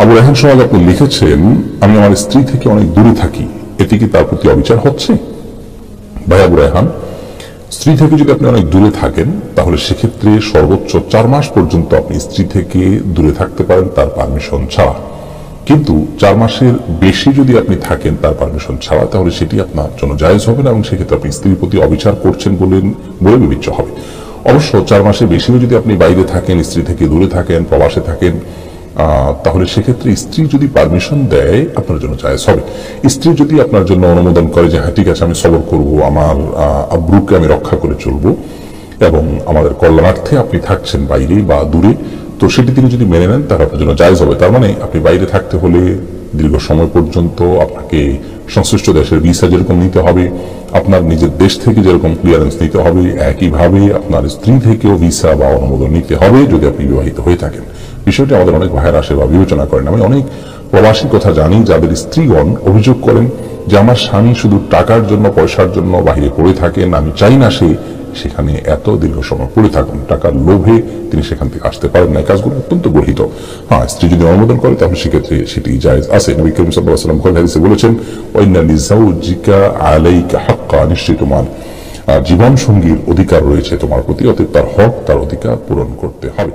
আবু রায়হান সোহাগ আপনি লিখেছেন, আমি আমার স্ত্রী থেকে অনেক দূরে থাকি, এটি কি তার প্রতি অবিচার হচ্ছে? ভাই আবু রায়হান, স্ত্রী থেকে যদি আপনি অনেক দূরে থাকেন তাহলে সেক্ষেত্রে সর্বোচ্চ 4 মাস পর্যন্ত আপনি স্ত্রী থেকে দূরে থাকতে পারেন তার পারমিশন ছাড়া। কিন্তু 4 মাসের বেশি যদি আপনি থাকেন তার পারমিশন ছাড়া, তাহলে সেটি আপনার জন্য জায়েজ হবে না এবং সেক্ষেত্রে আপনি স্ত্রীর প্রতি অবিচার করছেন বলে বিবেচ্য হবে। অবশ্য 4 মাসের বেশিও যদি আপনি বাইরে থাকেন, স্ত্রী থেকে দূরে থাকেন, প্রবাসে থাকেন, তাহলে সেক্ষেত্রে স্ত্রী যদি পারমিশন দেয় আপনার জন্য জায়েজ হবে। স্ত্রী যদি আপনার জন্য অনুমোদন করে যে হ্যাঁ ঠিক আছে আমি সবর করব, আমার আব্রুকে আমি রক্ষা করে চলবো এবং আমাদের কল্যাণার্থে আপনি থাকছেন বাইরে বা দূরে, তো সেটি তিনি যদি মেনে নেন তাহলে আপনার জন্য জায়েজ হবে। তার মানে আপনি বাইরে থাকতে হলে দীর্ঘ সময় পর্যন্ত আপনাকে সংশ্লিষ্ট দেশের ভিসা যেরকম নিতে হবে, আপনার নিজের দেশ থেকে যেরকম ক্লিয়ারেন্স নিতে হবে, একইভাবে আপনার স্ত্রী থেকেও ভিসা বা অনুমোদন নিতে হবে যদি আপনি বিবাহিত হয়ে থাকেন। বিষয়টি আমাদের অনেক ভাইয়ের আসে বা বিবেচনা করেন। আমি অনেক প্রবাসী কথা জানি যাদের স্ত্রীগণ অভিযোগ করেন যে আমার স্বামী শুধু টাকার জন্য, পয়সার জন্য বাহিরে পড়ে থাকেন, আমি চাই না সে সেখানে এত দীর্ঘ সময় পড়ে থাকুন, টাকার লোভে তিনি সেখান থেকে আসতে পারেন না। এই কাজগুলো অত্যন্ত গর্হিত। হ্যাঁ, স্ত্রী যদি অনুমোদন করে তাহলে সেক্ষেত্রে সেটি জায়েজ আছে। নবী করিম সাল্লাল্লাহু আলাইহি ওয়াসাল্লাম হাদিসে বলেছেন, ওয়া ইন্না লিযাওজিকা আলাইকা হাক্কা, নিশ্চয়ই তোমার জীবন সঙ্গীর অধিকার রয়েছে তোমার প্রতি, অতএব তার হক, তার অধিকার পূরণ করতে হবে।